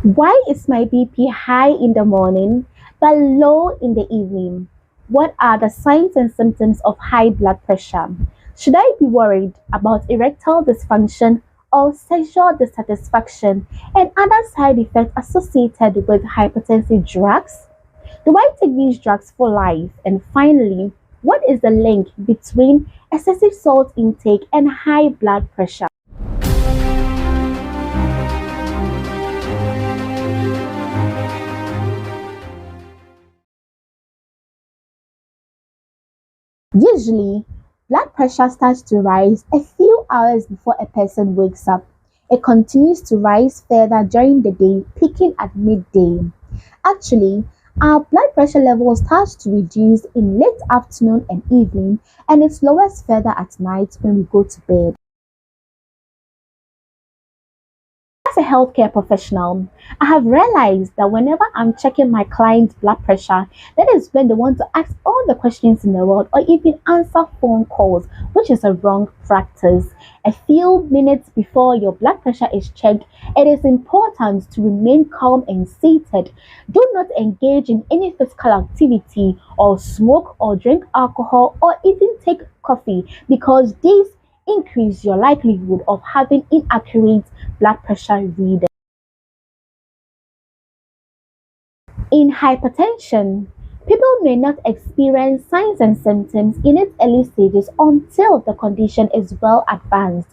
Why is my BP high in the morning but low in the evening? What are the signs and symptoms of high blood pressure? Should I be worried about erectile dysfunction or sexual dissatisfaction and other side effects associated with hypertensive drugs? Do I take these drugs for life? And finally, what is the link between excessive salt intake and high blood pressure? Usually, blood pressure starts to rise a few hours before a person wakes up. It continues to rise further during the day, peaking at midday. Actually, our blood pressure level starts to reduce in late afternoon and evening, and it lowers further at night when we go to bed. As a healthcare professional, I have realized that whenever I'm checking my client's blood pressure, that is when they want to ask all the questions in the world or even answer phone calls, which is a wrong practice. A few minutes before your blood pressure is checked, it is important to remain calm and seated. Do not engage in any physical activity or smoke or drink alcohol or even take coffee because these increase your likelihood of having inaccurate blood pressure reading. In hypertension, people may not experience signs and symptoms in its early stages until the condition is well advanced.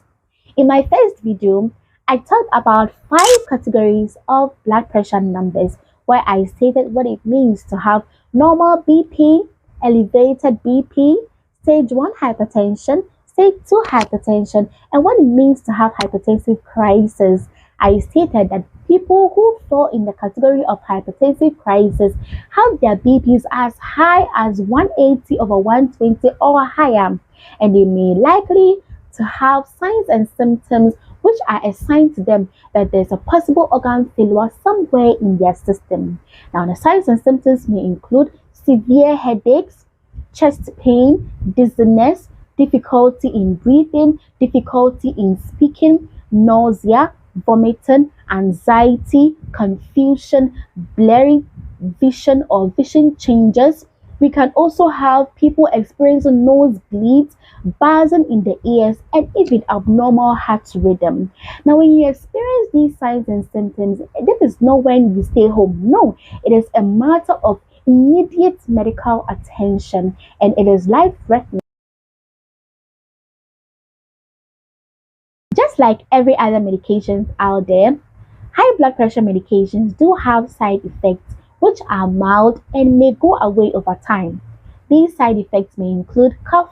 In my first video, I talked about 5 categories of blood pressure numbers where I stated what it means to have normal BP, elevated BP, stage 1 hypertension, stage 2 hypertension, and what it means to have hypertensive crisis. I stated that people who fall in the category of hypertensive crisis have their BPs as high as 180 over 120 or higher, and they may likely to have signs and symptoms which are a sign to them that there's a possible organ failure somewhere in their system. Now, the signs and symptoms may include severe headaches, chest pain, dizziness, difficulty in breathing, difficulty in speaking, nausea, vomiting, anxiety, confusion, blurry vision or vision changes. We can also have people experiencing nosebleeds, buzzing in the ears, and even abnormal heart rhythm. Now, when you experience these signs and symptoms, this is not when you stay home. No, it is a matter of immediate medical attention and it is life threatening. Just like every other medications out there, high blood pressure medications do have side effects which are mild and may go away over time. These side effects may include cough,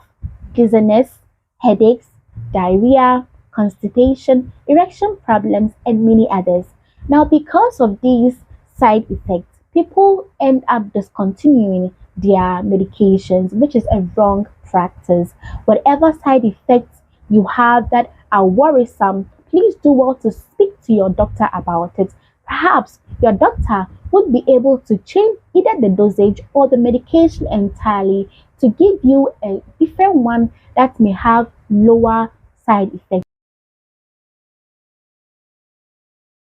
dizziness, headaches, diarrhea, constipation, erection problems, and many others. Now, because of these side effects, people end up discontinuing their medications, which is a wrong practice. Whatever side effects you have that are worrisome, please do well to speak to your doctor about it. Perhaps your doctor would be able to change either the dosage or the medication entirely to give you a different one that may have lower side effects.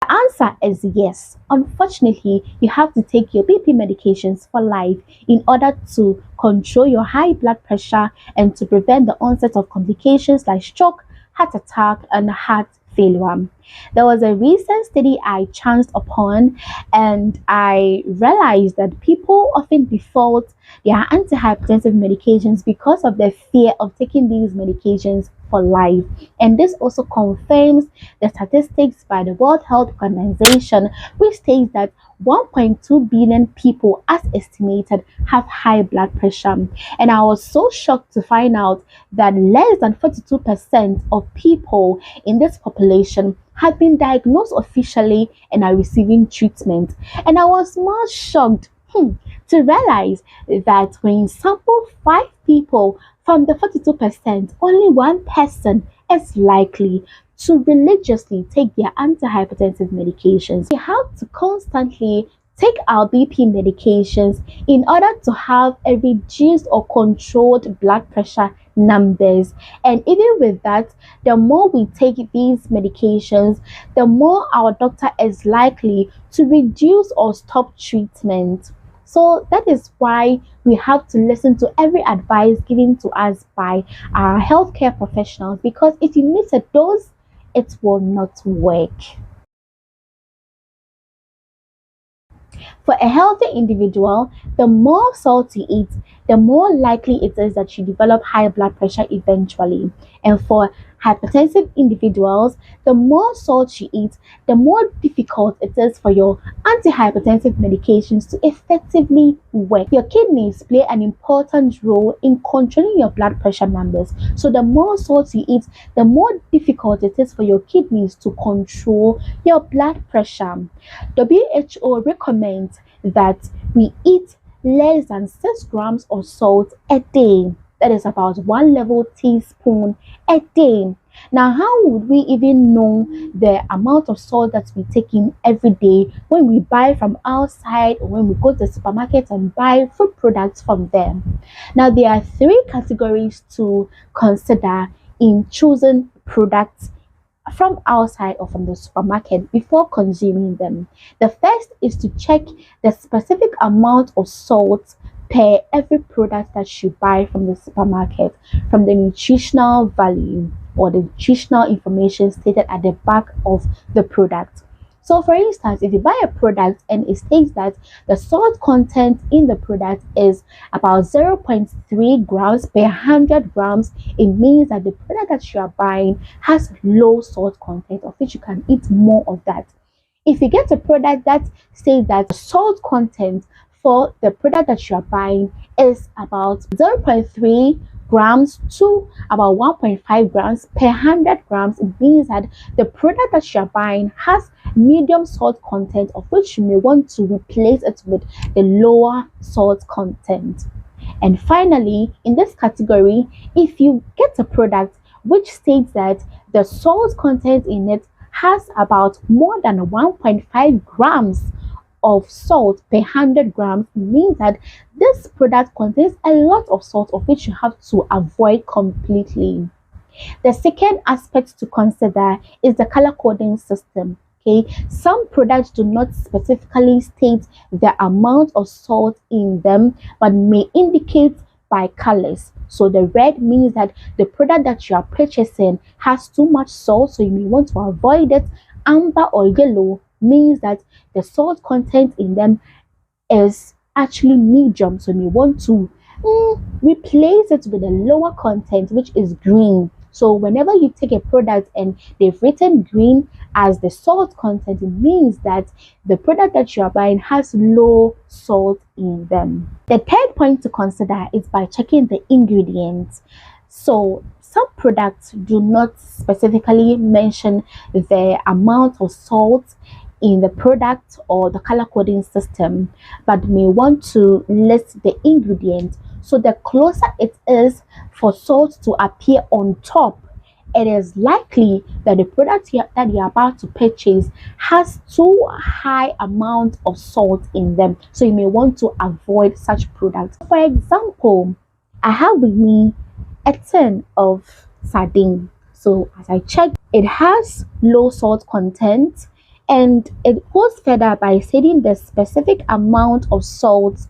The answer is yes. Unfortunately, you have to take your BP medications for life in order to control your high blood pressure and to prevent the onset of complications like stroke, heart attack, and heart failure. There was a recent study I chanced upon, and I realized that people often default their antihypertensive medications because of their fear of taking these medications for life. And this also confirms the statistics by the World Health Organization, which states that 1.2 billion people, as estimated, have high blood pressure. And I was so shocked to find out that less than 42% of people in this population have been diagnosed officially and are receiving treatment. And I was more shocked to realize that when you sample 5 people from the 42%, only one person is likely to religiously take their antihypertensive medications. You have to constantly take our BP medications in order to have a reduced or controlled blood pressure numbers. And even with that, the more we take these medications, the more our doctor is likely to reduce or stop treatment. So that is why we have to listen to every advice given to us by our healthcare professionals, because if you miss a dose, it will not work. For a healthy individual, the more salt you eat, the more likely it is that you develop high blood pressure eventually. And for hypertensive individuals, the more salt you eat, the more difficult it is for your antihypertensive medications to effectively work. Your kidneys play an important role in controlling your blood pressure numbers. So the more salt you eat, the more difficult it is for your kidneys to control your blood pressure. WHO recommends that we eat less than 6 grams of salt a day. That is about 1 level teaspoon a day. Now, how would we even know the amount of salt that we take in every day when we buy from outside or when we go to the supermarket and buy food products from them? Now, there are 3 categories to consider in choosing products from outside or from the supermarket before consuming them. The first is to check the specific amount of salt per every product that you buy from the supermarket, from the nutritional value or the nutritional information stated at the back of the product. So, for instance, if you buy a product and it states that the salt content in the product is about 0.3 grams per 100 grams, it means that the product that you are buying has low salt content, of which you can eat more of that. If you get a product that says that the salt content for the product that you are buying is about 0.3 grams to about 1.5 grams per 100 grams, it means that the product that you are buying has medium salt content, of which you may want to replace it with the lower salt content. And finally, in this category, if you get a product which states that the salt content in it has about more than 1.5 grams of salt per 100 grams, means that this product contains a lot of salt, of which you have to avoid completely. The second aspect to consider is the color coding system. Okay, some products do not specifically state the amount of salt in them, but may indicate by colors. So the red means that the product that you are purchasing has too much salt, so you may want to avoid it. Amber or yellow means that the salt content in them is actually medium, so you may want to replace it with a lower content, which is green. So whenever you take a product and they've written green as the salt content, it means that the product that you are buying has low salt in them. The third point to consider is by checking the ingredients. So some products do not specifically mention the amount of salt in the product or the color coding system, but may want to list the ingredients. So the closer it is for salt to appear on top, it is likely that the product that you're about to purchase has too high amount of salt in them. So you may want to avoid such products. For example, I have with me a tin of sardine. So as I checked, it has low salt content, and it goes further by stating the specific amount of salt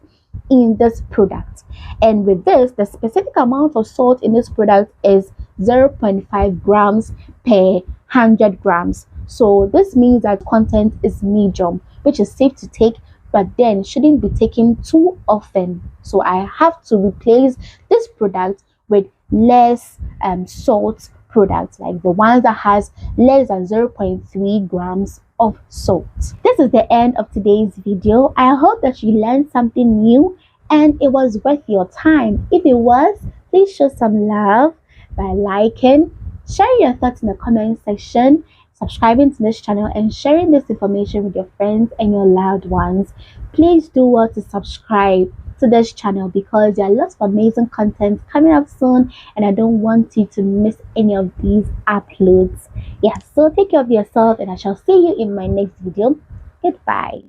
in this product. And with this, the specific amount of salt in this product is 0.5 grams per 100 grams. So this means that content is medium, which is safe to take, but then shouldn't be taken too often. So I have to replace this product with less salt products, like the ones that has less than 0.3 grams of salt. This is the end of today's video. I hope that you learned something new and it was worth your time. If it was, please show some love by liking, sharing your thoughts in the comment section, subscribing to this channel, and sharing this information with your friends and your loved ones. Please do well to subscribe to this channel because there are lots of amazing content coming up soon, and I don't want you to miss any of these uploads. Yeah, so take care of yourself, and I shall see you in my next video. Goodbye.